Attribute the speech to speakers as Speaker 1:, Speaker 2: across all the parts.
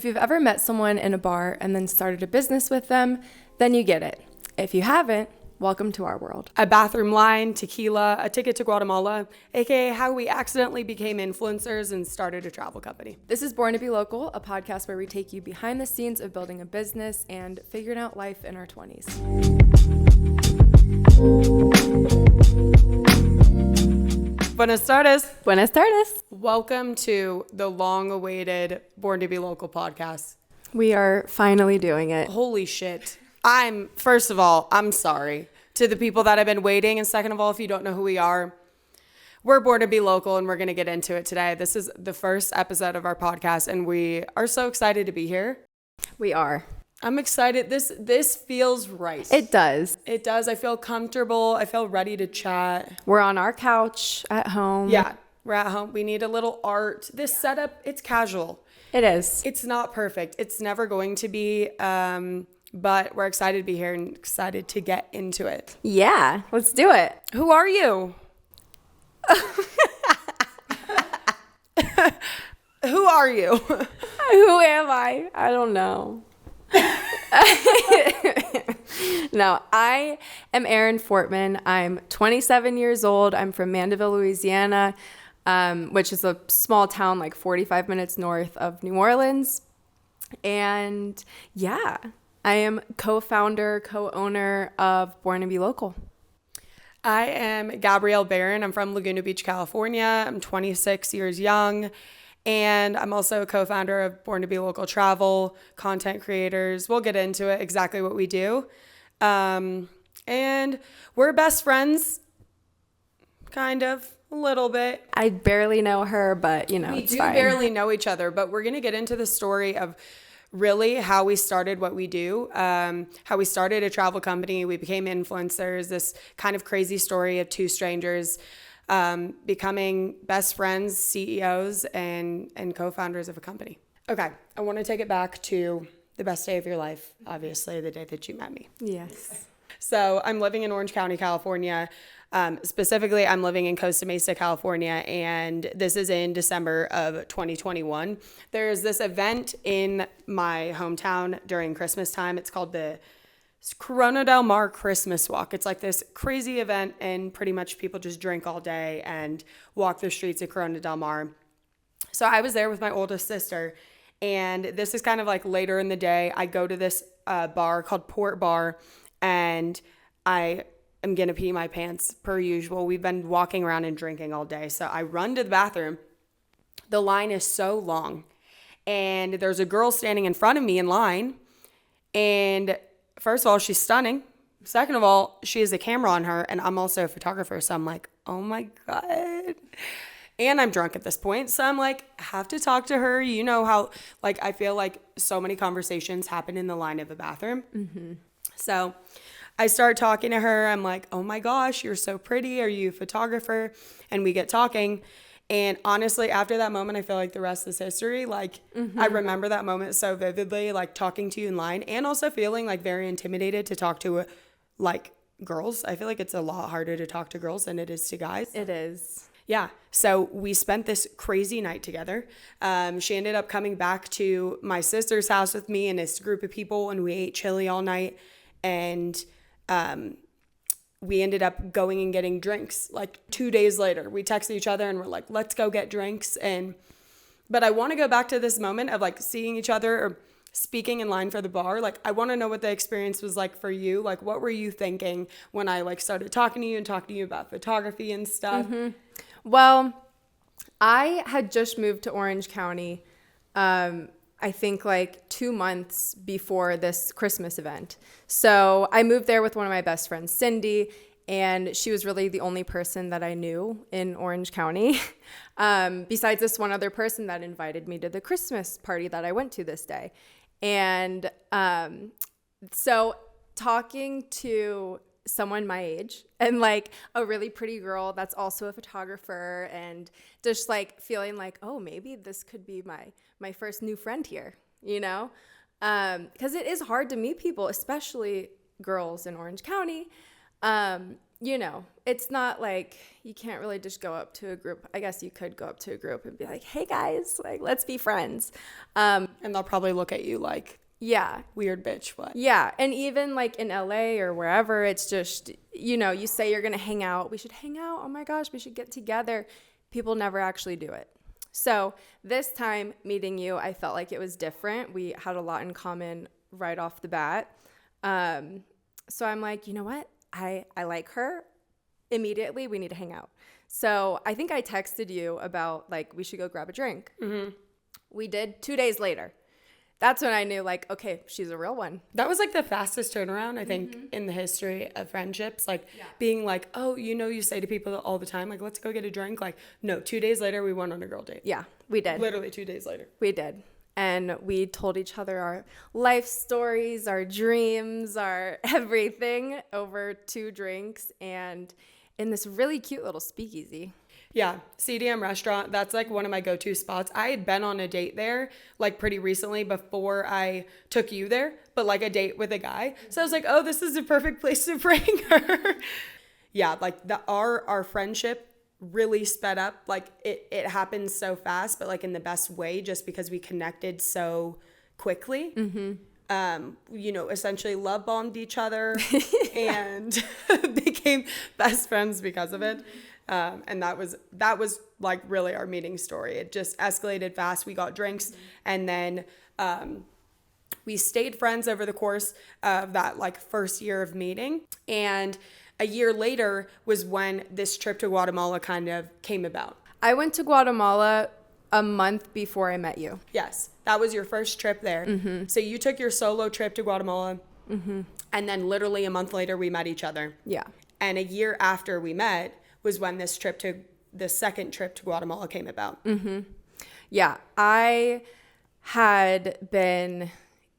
Speaker 1: If you've ever met someone in a bar and then started a business with them, then you get it. If you haven't, welcome to our world.
Speaker 2: A bathroom line, tequila, a ticket to Guatemala, aka how we accidentally became influencers and started a travel company.
Speaker 1: This is Born to Be Local, a podcast where we take you behind the scenes of building a business and figuring out life in our 20s.
Speaker 2: Buenas tardes.
Speaker 1: Buenas tardes.
Speaker 2: Welcome to the long-awaited Born to Be Local podcast.
Speaker 1: We are finally doing it.
Speaker 2: Holy shit. First of all, I'm sorry to the people that have been waiting. And second of all, if you don't know who we are, we're Born to Be Local and we're going to get into it today. This is the first episode of our podcast and we are so excited to be here.
Speaker 1: We are.
Speaker 2: I'm excited. This feels right.
Speaker 1: It does.
Speaker 2: It does. I feel comfortable. I feel ready to chat.
Speaker 1: We're on our couch at home.
Speaker 2: Yeah, we're at home. We need a little art. This setup, it's casual.
Speaker 1: It is.
Speaker 2: It's not perfect. It's never going to be, but we're excited to be here and excited to get into it.
Speaker 1: Yeah, let's do it.
Speaker 2: Who are you? Who are you?
Speaker 1: Who am I? I don't know. No, I am Erin Fortman. I'm 27 years old. I'm from Mandeville, Louisiana, which is a small town like 45 minutes north of New Orleans. And yeah, I am co-founder, co-owner of Born to Be Local.
Speaker 2: I am Gabrielle Barron. I'm from Laguna Beach, California. I'm 26 years young. And I'm also a co-founder of Born to Be Local Travel, content creators. We'll get into it, exactly what we do. And we're best friends, kind of, a little bit.
Speaker 1: I barely know her, but it's fine. We do
Speaker 2: barely know each other, but we're going to get into the story of really how we started what we do, how we started a travel company. We became influencers, this kind of crazy story of two strangers becoming best friends, CEOs, and co-founders of a company. Okay, I want to take it back to the best day of your life, obviously, the day that you met me.
Speaker 1: Yes.
Speaker 2: So I'm living in Orange County, California. Specifically, I'm living in Costa Mesa, California, and this is in December of 2021. There's this event in my hometown during Christmas time. It's called the Corona Del Mar Christmas Walk. It's like this crazy event and pretty much people just drink all day and walk the streets of Corona Del Mar. So I was there with my oldest sister and this is kind of like later in the day. I go to this bar called Port Bar and I am going to pee my pants per usual. We've been walking around and drinking all day. So I run to the bathroom. The line is so long and there's a girl standing in front of me in line and first of all, she's stunning. Second of all, she has a camera on her, and I'm also a photographer, so I'm like, oh my God. And I'm drunk at this point, so I'm like, have to talk to her. You know how, I feel like so many conversations happen in the line of a bathroom. Mm-hmm. So I start talking to her. I'm like, oh my gosh, you're so pretty. Are you a photographer? And we get talking. And honestly, after that moment, I feel like the rest is history. I remember that moment so vividly, talking to you in line and also feeling very intimidated to talk to girls. I feel like it's a lot harder to talk to girls than it is to guys.
Speaker 1: It is.
Speaker 2: Yeah. So we spent this crazy night together. She ended up coming back to my sister's house with me and this group of people and we ate chili all night. And, we ended up going and getting drinks 2 days later. We texted each other and we're like, let's go get drinks. But I want to go back to this moment of seeing each other or speaking in line for the bar. I want to know what the experience was like for you. What were you thinking when I started talking to you and talking to you about photography and stuff?
Speaker 1: Mm-hmm. Well, I had just moved to Orange County, I think 2 months before this Christmas event. So I moved there with one of my best friends, Cindy, and she was really the only person that I knew in Orange County, besides this one other person that invited me to the Christmas party that I went to this day. And so talking to someone my age and a really pretty girl that's also a photographer and just feeling oh, maybe this could be my first new friend here, because it is hard to meet people, especially girls in Orange County. you know, it's not like you can't really just go up to a group. I guess you could go up to a group and be like, hey guys, like, let's be friends.
Speaker 2: And they'll probably look at you like,
Speaker 1: yeah,
Speaker 2: weird bitch, what?
Speaker 1: yeah. And even like in LA or wherever, it's just, you know, you say you're going to hang out. We should hang out. Oh my gosh, we should get together. People never actually do it. So this time meeting you, I felt like it was different. We had a lot in common right off the bat. So I'm like, you know what? I like her. Immediately, we need to hang out. So I think I texted you about like, we should go grab a drink. Mm-hmm. We did 2 days later. That's when I knew, like, okay, she's a real one.
Speaker 2: That was like the fastest turnaround, I think, in the history of friendships. Like being like, oh, you know, you say to people all the time, like, let's go get a drink. Like, no, 2 days later, we went on a girl date.
Speaker 1: Yeah, we did.
Speaker 2: Literally 2 days later.
Speaker 1: We did. And we told each other our life stories, our dreams, our everything over 2 drinks and in this really cute little speakeasy.
Speaker 2: Yeah, CDM restaurant, that's like one of my go-to spots. I had been on a date there like pretty recently before I took you there, but like a date with a guy. So I was like, oh, this is a perfect place to bring her. Yeah, like our friendship really sped up. Like it happened so fast, but like in the best way, just because we connected so quickly. You know, essentially love bombed each other and became best friends because of it. And that was like really our meeting story. It just escalated fast. We got drinks and then we stayed friends over the course of that like first year of meeting. And a year later was when this trip to Guatemala kind of came about.
Speaker 1: I went to Guatemala a month before I met you.
Speaker 2: Yes, that was your first trip there. Mm-hmm. So you took your solo trip to Guatemala, and then literally a month later we met each other.
Speaker 1: Yeah.
Speaker 2: And a year after we met was when the second trip to Guatemala came about.
Speaker 1: Mm-hmm. Yeah, I had been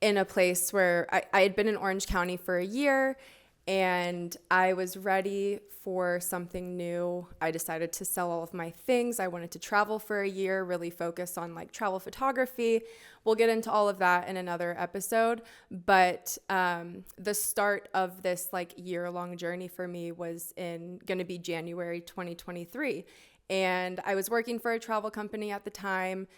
Speaker 1: in a place where I had been in Orange County for a year and I was ready for something new. I decided to sell all of my things. I wanted to travel for a year, really focus on like travel photography. We'll get into all of that in another episode. But the start of this like year-long journey for me was going to be January 2023. And I was working for a travel company at the time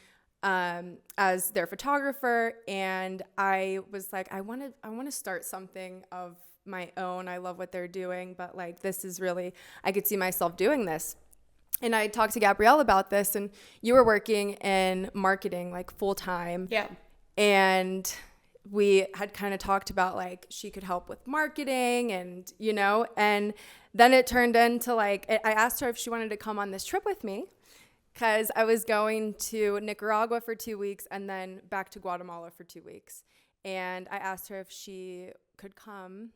Speaker 1: as their photographer. And I was like, I want to start something of my own. I love what they're doing, but like this is really, I could see myself doing this. And I talked to Gabrielle about this, and you were working in marketing like full time.
Speaker 2: Yeah.
Speaker 1: And we had kind of talked about like she could help with marketing and, you know, and then it turned into like, I asked her if she wanted to come on this trip with me because I was going to Nicaragua for 2 weeks and then back to Guatemala for 2 weeks. And I asked her if she could come.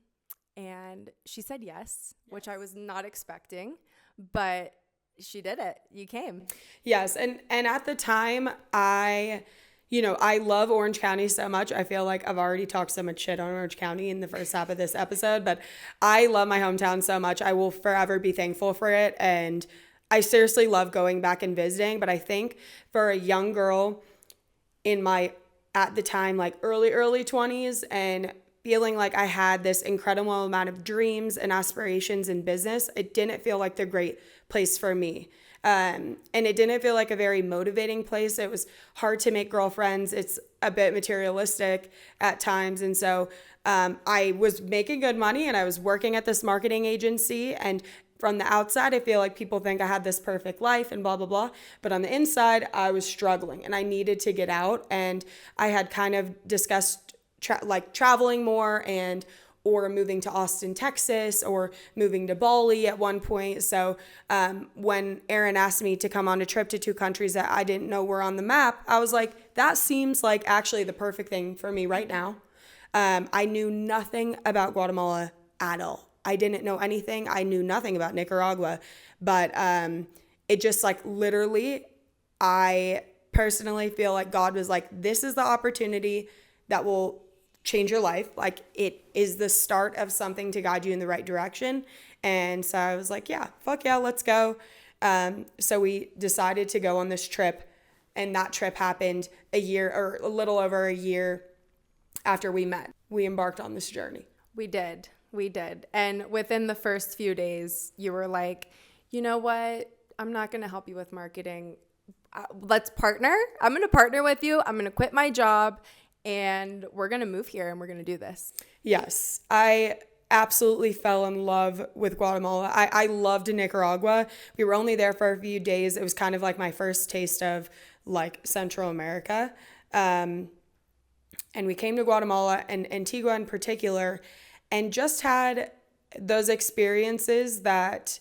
Speaker 1: And she said yes, which I was not expecting, but she did it. You came.
Speaker 2: Yes. And at the time, I love Orange County so much. I feel like I've already talked so much shit on Orange County in the first half of this episode, but I love my hometown so much. I will forever be thankful for it. And I seriously love going back and visiting. But I think for a young girl in my, at the time, like early 20s and feeling like I had this incredible amount of dreams and aspirations in business, it didn't feel like the great place for me. And it didn't feel like a very motivating place. It was hard to make girlfriends. It's a bit materialistic at times. And so I was making good money and I was working at this marketing agency. And from the outside, I feel like people think I had this perfect life and blah, blah, blah. But on the inside, I was struggling and I needed to get out. And I had kind of discussed traveling more or moving to Austin, Texas, or moving to Bali at one point. So when Aaron asked me to come on a trip to 2 countries that I didn't know were on the map, I was like, that seems like actually the perfect thing for me right now. I knew nothing about Guatemala at all. I didn't know anything. I knew nothing about Nicaragua, but it just like literally, I personally feel like God was like, this is the opportunity that will change your life. Like it is the start of something to guide you in the right direction. And so I was like, yeah, fuck yeah, let's go. So we decided to go on this trip, and that trip happened a year or a little over a year after we met. We embarked on this journey.
Speaker 1: We did. We did. And within the first few days, you were like, you know what? I'm not going to help you with marketing. Let's partner. I'm going to partner with you. I'm going to quit my job and we're going to move here and we're going to do this.
Speaker 2: Yes. I absolutely fell in love with Guatemala. I loved Nicaragua. We were only there for a few days. It was kind of like my first taste of like Central America. And we came to Guatemala and Antigua in particular and just had those experiences that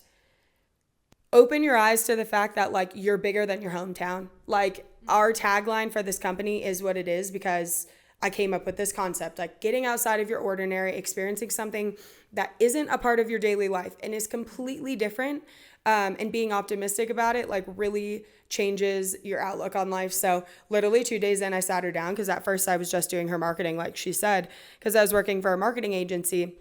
Speaker 2: open your eyes to the fact that like you're bigger than your hometown. Like our tagline for this company is what it is because I came up with this concept, like getting outside of your ordinary, experiencing something that isn't a part of your daily life and is completely different, and being optimistic about it, like really changes your outlook on life. So literally 2 days in, I sat her down because at first I was just doing her marketing, like she said, because I was working for a marketing agency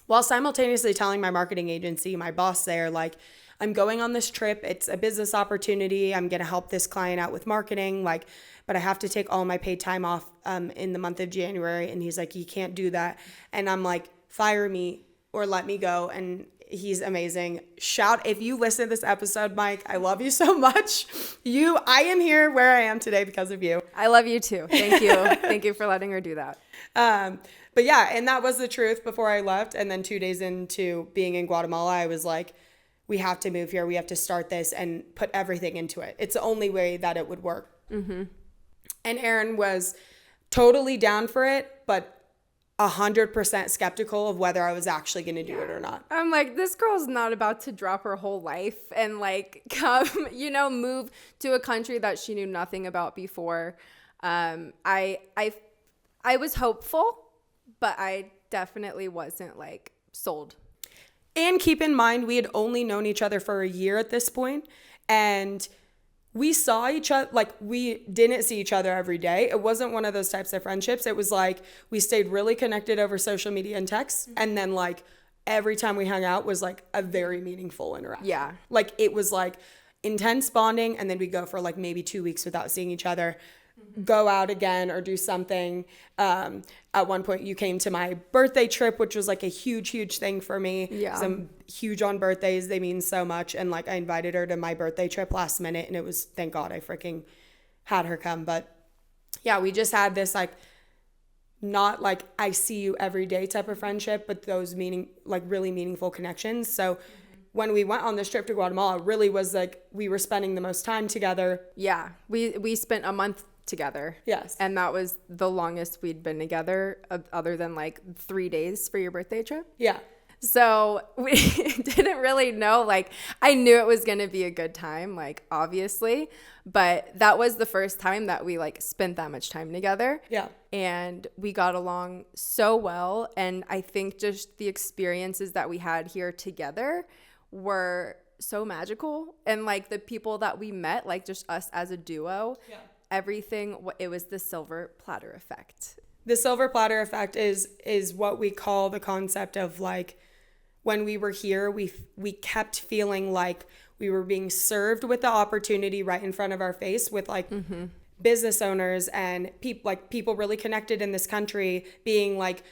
Speaker 2: while simultaneously telling my marketing agency, my boss there, like, I'm going on this trip. It's a business opportunity. I'm going to help this client out with marketing. Like, but I have to take all my paid time off in the month of January. And he's like, you can't do that. And I'm like, fire me or let me go. And he's amazing. If you listen to this episode, Mike, I love you so much. I am here where I am today because of you.
Speaker 1: I love you too. Thank you. Thank you for letting her do that.
Speaker 2: But yeah, and that was the truth before I left. And then 2 days into being in Guatemala, I was like, we have to move here. We have to start this and put everything into it. It's the only way that it would work. Mm-hmm. And Erin was totally down for it, but 100% skeptical of whether I was actually going to do it or not.
Speaker 1: I'm like, this girl's not about to drop her whole life and like come, move to a country that she knew nothing about before. I was hopeful, but I definitely wasn't like sold.
Speaker 2: And keep in mind, we had only known each other for a year at this point, and we saw each other, like we didn't see each other every day. It wasn't one of those types of friendships. It was like we stayed really connected over social media and text, and then like every time we hung out was like a very meaningful interaction.
Speaker 1: Yeah.
Speaker 2: Like it was like intense bonding, and then we'd go for like maybe 2 weeks without seeing each other. Go out again or do something. At one point you came to my birthday trip, which was like a huge thing for me.
Speaker 1: Yeah.
Speaker 2: I'm huge on birthdays. They mean so much. And like I invited her to my birthday trip last minute, and it was, thank God I freaking had her come. But yeah, we just had this like, not like I see you every day type of friendship, but those really meaningful connections. So when we went on this trip to Guatemala, it really was like we were spending the most time together.
Speaker 1: Yeah. We spent a month together.
Speaker 2: Yes.
Speaker 1: And that was the longest we'd been together other than like 3 days for your birthday trip.
Speaker 2: Yeah.
Speaker 1: So we didn't really know, like I knew it was going to be a good time, like obviously, but that was the first time that we like spent that much time together.
Speaker 2: Yeah.
Speaker 1: And we got along so well. And I think just the experiences that we had here together were so magical. And like the people that we met, like just us as a duo, everything, it was the silver platter effect.
Speaker 2: The silver platter effect is what we call the concept of like when we were here, we kept feeling like we were being served with the opportunity right in front of our face with like business owners and people really connected in this country being like,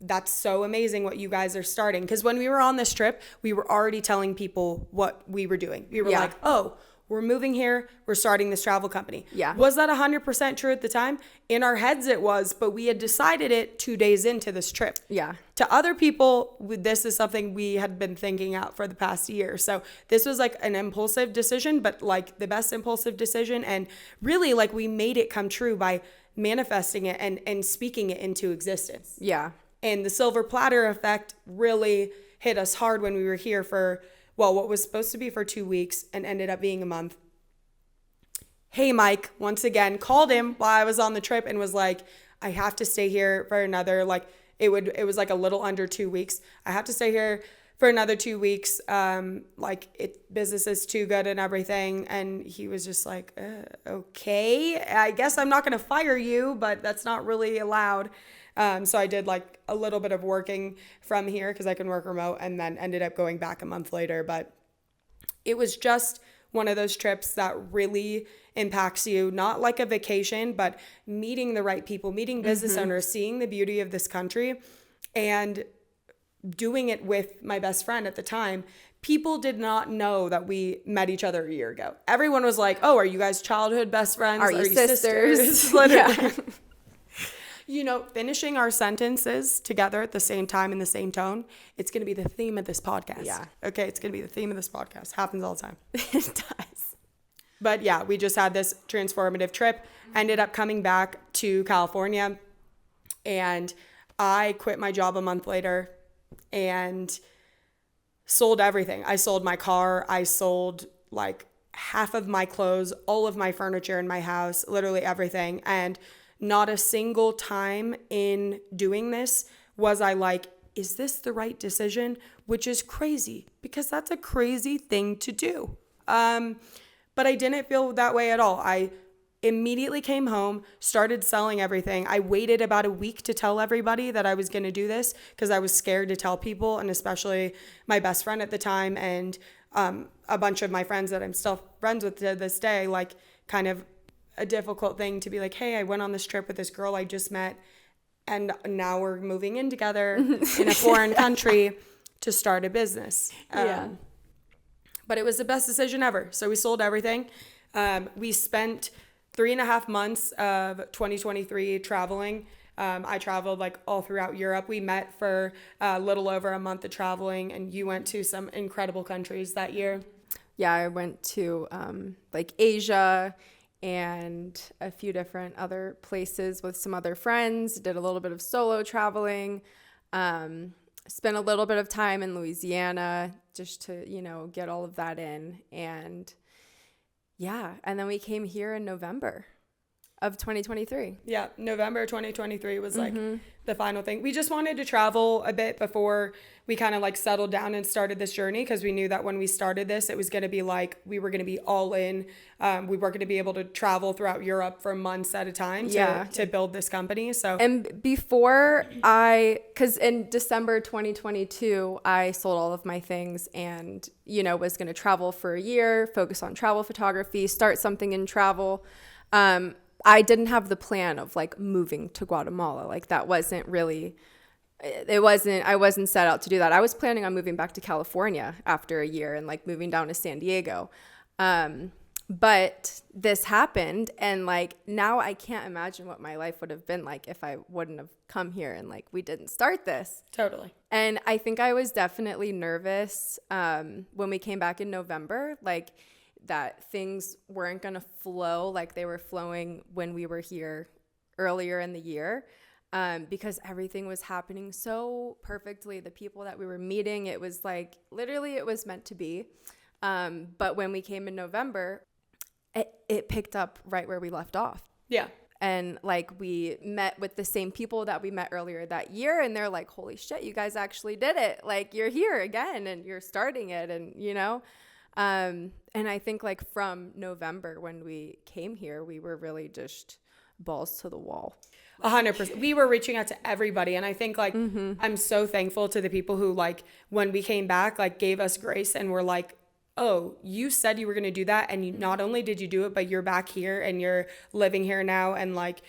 Speaker 2: that's so amazing what you guys are starting. Because when we were on this trip, we were already telling people what we were doing. We were like, oh, we're moving here. We're starting this travel company.
Speaker 1: Yeah.
Speaker 2: Was that 100% true at the time? In our heads it was, but we had decided it 2 days into this trip.
Speaker 1: Yeah.
Speaker 2: To other people, this is something we had been thinking out for the past year. So this was like an impulsive decision, but like the best impulsive decision. And really like we made it come true by manifesting it and speaking it into existence.
Speaker 1: Yeah.
Speaker 2: And the silver platter effect really hit us hard when we were here for, what was supposed to be for 2 weeks and ended up being a month. Hey, Mike, once again, called him while I was on the trip and was like, I have to stay here for another, like, it was like a little under 2 weeks. I have to stay here for another 2 weeks. Business is too good and everything. And he was just like, okay, I guess I'm not going to fire you, but that's not really allowed. So I did like a little bit of working from here because I can work remote, and then ended up going back a month later. But it was just one of those trips that really impacts you, not like a vacation, but meeting the right people, meeting business owners, seeing the beauty of this country, and doing it with my best friend at the time, people did not know that we met each other a year ago. Everyone was like, oh, are you guys childhood best friends?
Speaker 1: Are you sisters?
Speaker 2: Literally.
Speaker 1: Yeah.
Speaker 2: You know, finishing our sentences together at the same time in the same tone, it's going to be the theme of this podcast.
Speaker 1: Yeah.
Speaker 2: Okay, it's going to be the theme of this podcast. Happens all the time.
Speaker 1: It does.
Speaker 2: But yeah, we just had this transformative trip, ended up coming back to California, and I quit my job a month later and sold everything. I sold my car. I sold like half of my clothes, all of my furniture in my house, literally everything. And not a single time in doing this was I like, is this the right decision? Which is crazy because that's a crazy thing to do. But I didn't feel that way at all. I immediately came home, started selling everything. I waited about a week to tell everybody that I was going to do this because I was scared to tell people, and especially my best friend at the time and a bunch of my friends that I'm still friends with to this day, like kind of a difficult thing to be like, hey, I went on this trip with this girl I just met and now we're moving in together in a foreign country to start a business. But it was the best decision ever. So we sold everything. We spent 3.5 months of 2023 traveling. I traveled like all throughout Europe. We met for a little over a month of traveling, and you went to some incredible countries that year.
Speaker 1: Yeah, I went to like Asia and a few different other places with some other friends, did a little bit of solo traveling, spent a little bit of time in Louisiana just to, you know, get all of that in. And yeah, and then we came here in November of 2023.
Speaker 2: Yeah, November 2023 was like the final thing. We just wanted to travel a bit before we kind of like settled down and started this journey, because we knew that when we started this, it was going to be like we were going to be all in. We were going to be able to travel throughout Europe for months at a time to build this company. So,
Speaker 1: and before because in December 2022, I sold all of my things and, you know, was going to travel for a year, focus on travel photography, start something in travel. I didn't have the plan of like moving to Guatemala. Like that wasn't really, I wasn't set out to do that. I was planning on moving back to California after a year and like moving down to San Diego. But this happened, and like now I can't imagine what my life would have been like if I wouldn't have come here and like we didn't start this.
Speaker 2: Totally.
Speaker 1: And I think I was definitely nervous when we came back in November, like that things weren't going to flow like they were flowing when we were here earlier in the year, because everything was happening so perfectly. The people that we were meeting, it was like literally it was meant to be. But when we came in November, it picked up right where we left off.
Speaker 2: Yeah.
Speaker 1: And like we met with the same people that we met earlier that year, and they're like, holy shit, you guys actually did it. Like you're here again and you're starting it, and you know. And I think like from November when we came here, we were really just balls to the wall.
Speaker 2: 100%. We were reaching out to everybody. And I think like, I'm so thankful to the people who like, when we came back, like gave us grace and were like, oh, you said you were going to do that. And you, not only did you do it, but you're back here and you're living here now. And like,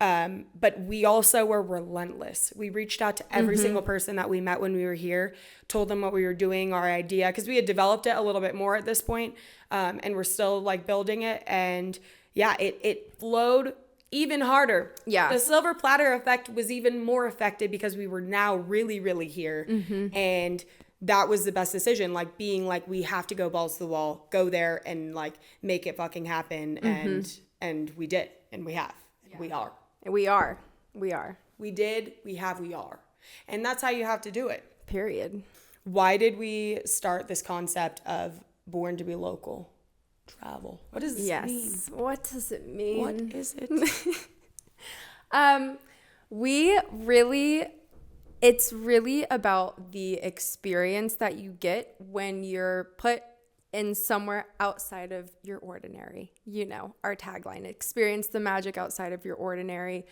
Speaker 2: but we also were relentless. We reached out to every single person that we met when we were here, told them what we were doing, our idea, because we had developed it a little bit more at this point, and we're still like building it. And yeah, it flowed even harder.
Speaker 1: Yeah.
Speaker 2: The silver platter effect was even more affected because we were now really, really here. And that was the best decision, like being like, we have to go balls to the wall, go there and like make it fucking happen. And we did, and we have, we are.
Speaker 1: We are.
Speaker 2: We did, we have, we are. And that's how you have to do it.
Speaker 1: Period.
Speaker 2: Why did we start this concept of Born to be Local travel? What does this mean?
Speaker 1: What does it mean?
Speaker 2: What is it?
Speaker 1: It's really about the experience that you get when you're put in somewhere outside of your ordinary. You know, our tagline, experience the magic outside of your ordinary.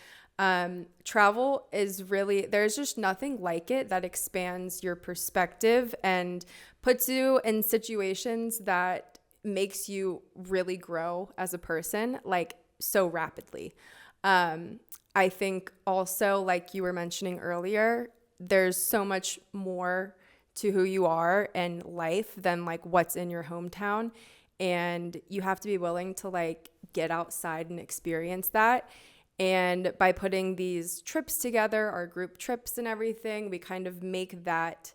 Speaker 1: Travel is really, there's just nothing like it that expands your perspective and puts you in situations that makes you really grow as a person, like so rapidly. I think also, like you were mentioning earlier, there's so much more to who you are and life than like what's in your hometown. And you have to be willing to like get outside and experience that. And by putting these trips together, our group trips and everything, we kind of make that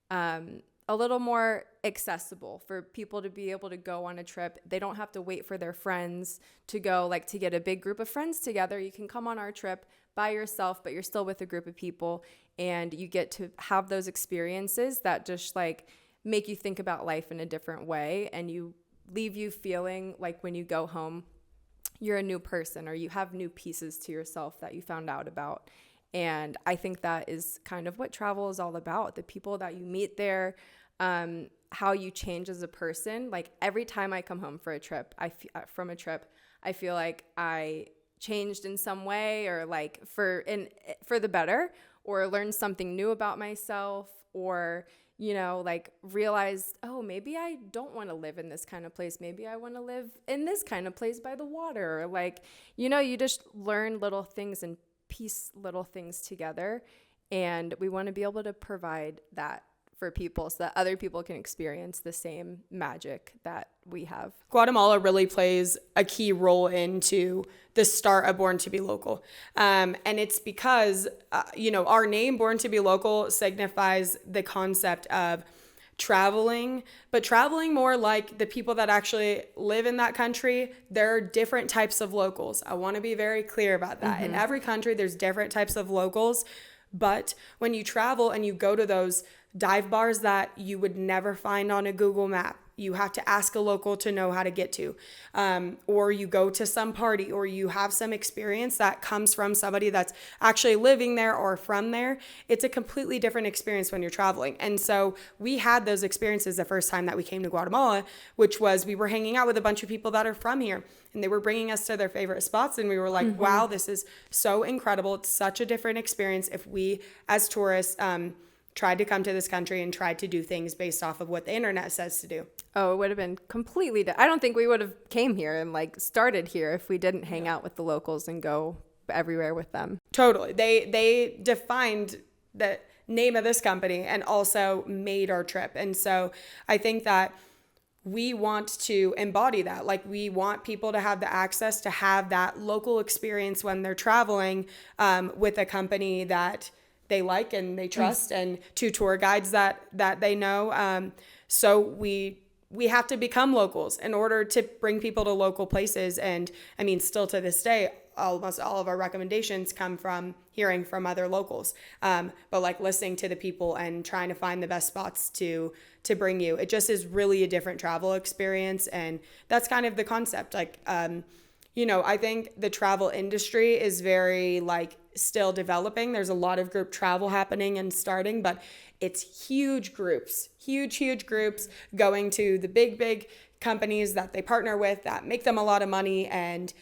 Speaker 1: a little more accessible for people to be able to go on a trip. They don't have to wait for their friends to go, like to get a big group of friends together. You can come on our trip by yourself, but you're still with a group of people, and you get to have those experiences that just like make you think about life in a different way, and you leave you feeling like when you go home, you're a new person, or you have new pieces to yourself that you found out about. And I think that is kind of what travel is all about. The people that you meet there, how you change as a person. Like every time I come home for a trip, from a trip, I feel like I changed in some way, or like for the better, or learned something new about myself, or like realized, oh, maybe I don't want to live in this kind of place. Maybe I want to live in this kind of place by the water. Or like, you just learn little things and piece little things together. And we want to be able to provide that for people so that other people can experience the same magic that we have.
Speaker 2: Guatemala really plays a key role into the start of Born to be Local. And it's because, our name Born to be Local signifies the concept of traveling, but traveling more like the people that actually live in that country. There are different types of locals. I want to be very clear about that. In every country, there's different types of locals. But when you travel and you go to those dive bars that you would never find on a Google map, you have to ask a local to know how to get to, or you go to some party, or you have some experience that comes from somebody that's actually living there or from there. It's a completely different experience when you're traveling. And so we had those experiences the first time that we came to Guatemala, which was we were hanging out with a bunch of people that are from here, and they were bringing us to their favorite spots. And we were like, wow, this is so incredible. It's such a different experience if we as tourists tried to come to this country and tried to do things based off of what the internet says to do.
Speaker 1: Oh, it would have been completely I don't think we would have came here and like started here if we didn't hang out with the locals and go everywhere with them.
Speaker 2: Totally. They defined the name of this company and also made our trip. And so I think that we want to embody that. Like, we want people to have the access to have that local experience when they're traveling with a company that they like and they trust, and two tour guides that they know. So we have to become locals in order to bring people to local places. And I mean, still to this day, almost all of our recommendations come from hearing from other locals. But like listening to the people and trying to find the best spots to bring you. It just is really a different travel experience. And that's kind of the concept. Like, I think the travel industry is very like still developing. There's a lot of group travel happening and starting, but it's huge groups going to the big companies that they partner with that make them a lot of money. And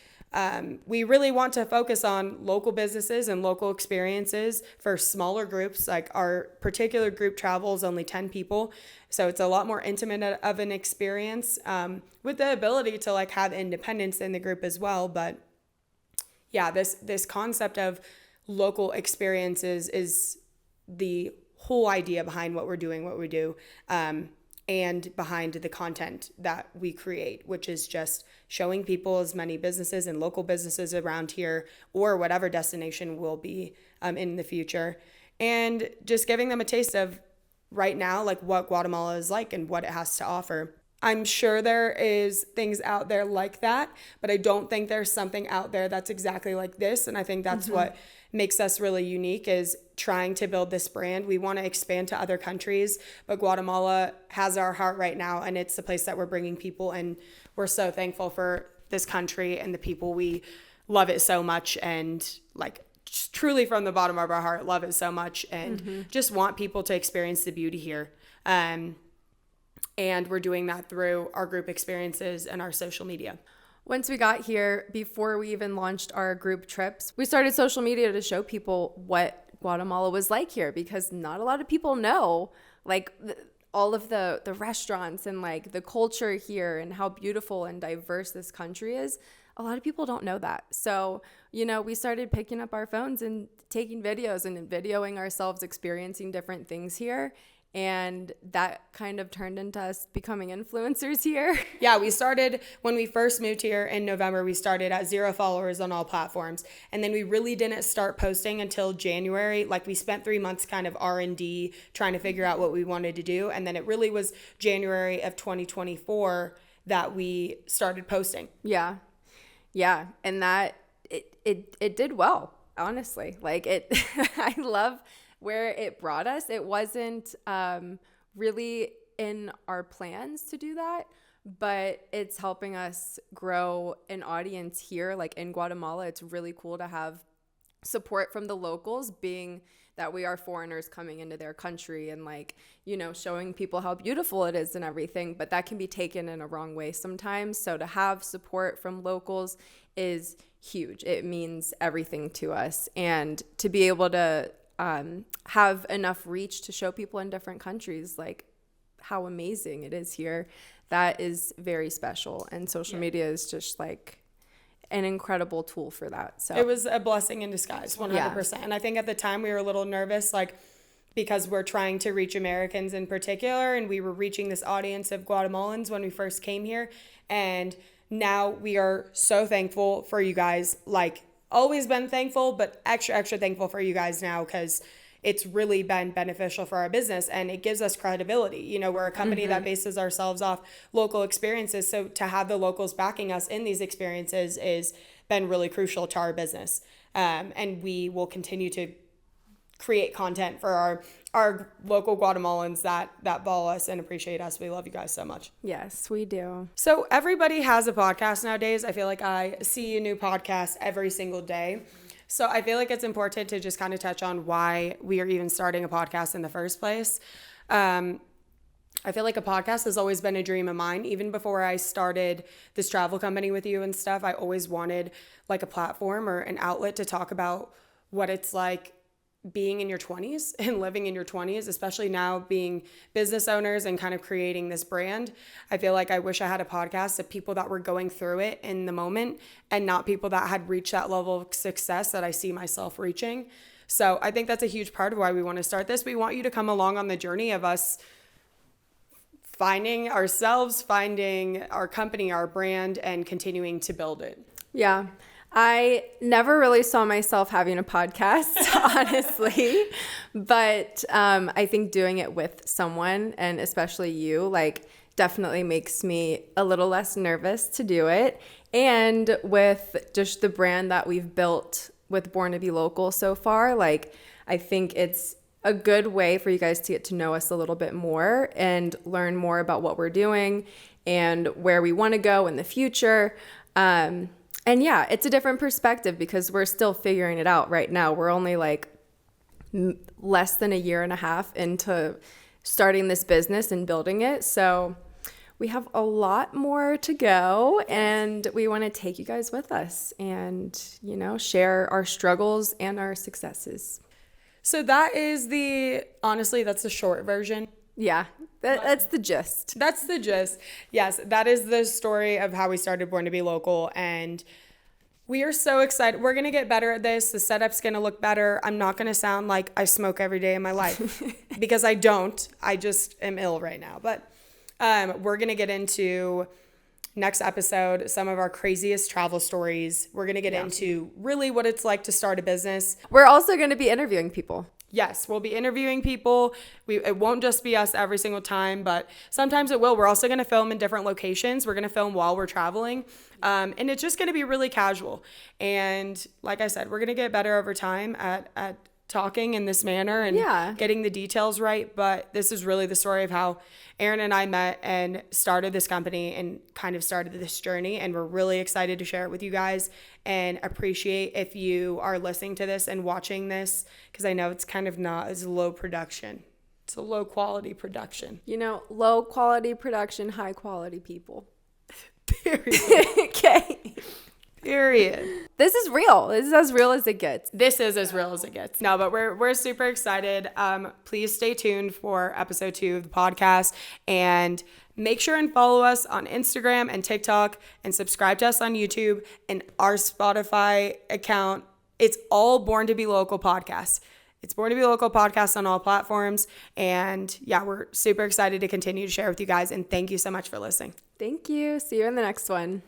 Speaker 2: we really want to focus on local businesses and local experiences for smaller groups. Like, our particular group travel is only 10 people. So it's a lot more intimate of an experience, with the ability to like have independence in the group as well. But yeah, this concept of local experiences is the whole idea behind what we're doing, what we do, and behind the content that we create, which is just showing people as many businesses and local businesses around here, or whatever destination will be in the future, and just giving them a taste of right now, like what Guatemala is like and what it has to offer. I'm sure there is things out there like that, but I don't think there's something out there that's exactly like this. And I think that's what makes us really unique, is trying to build this brand. We want to expand to other countries, but Guatemala has our heart right now, and it's the place that we're bringing people. And we're so thankful for this country and the people. We love it so much, and like just truly from the bottom of our heart, love it so much, and just want people to experience the beauty here. And we're doing that through our group experiences and our social media.
Speaker 1: Once we got here, before we even launched our group trips, we started social media to show people what Guatemala was like here, because not a lot of people know like all of the restaurants and like the culture here and how beautiful and diverse this country is. A lot of people don't know that. So, we started picking up our phones and taking videos and videoing ourselves experiencing different things here. And that kind of turned into us becoming influencers here.
Speaker 2: Yeah, we started when we first moved here in November. We started at 0 followers on all platforms, and then we really didn't start posting until January. Like, we spent 3 months kind of R&D trying to figure out what we wanted to do, and then it really was January of 2024 that we started posting.
Speaker 1: Yeah, and that it did well, honestly. Like, it, I love where it brought us. It wasn't really in our plans to do that, but it's helping us grow an audience here. Like, in Guatemala, it's really cool to have support from the locals, being that we are foreigners coming into their country and, like, you know, showing people how beautiful it is and everything, but that can be taken in a wrong way sometimes. So to have support from locals is huge. It means everything to us. And to be able to have enough reach to show people in different countries like how amazing it is here, that is very special. And social media is just like an incredible tool for that. So
Speaker 2: it was a blessing in disguise, 100%. And I think at the time we were a little nervous, like, because we're trying to reach Americans in particular, and we were reaching this audience of Guatemalans when we first came here. And now we are so thankful for you guys, like, always been thankful, but extra thankful for you guys now, because it's really been beneficial for our business, and it gives us credibility. You know, we're a company that bases ourselves off local experiences. So to have the locals backing us in these experiences is been really crucial to our business. And we will continue to create content for our local Guatemalans that follow us and appreciate us. We love you guys so much.
Speaker 1: Yes, we do.
Speaker 2: So everybody has a podcast nowadays. I feel like I see a new podcast every single day. So I feel like it's important to just kind of touch on why we are even starting a podcast in the first place. I feel like a podcast has always been a dream of mine. Even before I started this travel company with you and stuff, I always wanted like a platform or an outlet to talk about what it's like being in your 20s and living in your 20s, especially now being business owners and kind of creating this brand. I feel like I wish I had a podcast of people that were going through it in the moment and not people that had reached that level of success that I see myself reaching. So I think that's a huge part of why we want to start this. We want you to come along on the journey of us finding ourselves, finding our company, our brand, and continuing to build it.
Speaker 1: Yeah. I never really saw myself having a podcast, honestly, but I think doing it with someone, and especially you, like, definitely makes me a little less nervous to do it. And with just the brand that we've built with Born to Be Local so far, like, I think it's a good way for you guys to get to know us a little bit more and learn more about what we're doing and where we want to go in the future. And yeah, it's a different perspective because we're still figuring it out right now. We're only like less than a year and a half into starting this business and building it. So we have a lot more to go, and we want to take you guys with us and, you know, share our struggles and our successes.
Speaker 2: So that is honestly, that's the short version.
Speaker 1: Yeah, that's the gist.
Speaker 2: That's the gist. Yes, that is the story of how we started Born to Be Local, and we are so excited. We're going to get better at this. The setup's going to look better. I'm not going to sound like I smoke every day in my life because I don't. I just am ill right now. But we're going to get into next episode some of our craziest travel stories. We're going to get into really what it's like to start a business.
Speaker 1: We're also going to be interviewing people.
Speaker 2: Yes, we'll be interviewing people. It won't just be us every single time, but sometimes it will. We're also going to film in different locations. We're going to film while we're traveling. And it's just going to be really casual. And like I said, we're going to get better over time at talking in this manner and getting the details right. But this is really the story of how Erin and I met and started this company and kind of started this journey. And we're really excited to share it with you guys and appreciate if you are listening to this and watching this, because I know it's kind of not as low production. It's a low quality production.
Speaker 1: You know, low quality production, high quality people.
Speaker 2: Period.
Speaker 1: Okay.
Speaker 2: Period.
Speaker 1: This is real. This is as real as it gets.
Speaker 2: This is as real as it gets. No, but we're super excited. Please stay tuned for episode 2 of the podcast, and make sure and follow us on Instagram and TikTok, and subscribe to us on YouTube, and our Spotify account It's all Born to Be Local podcasts. It's Born to Be Local podcast on all platforms. And yeah, we're super excited to continue to share with you guys. And thank you so much for listening.
Speaker 1: Thank you. See you in the next one.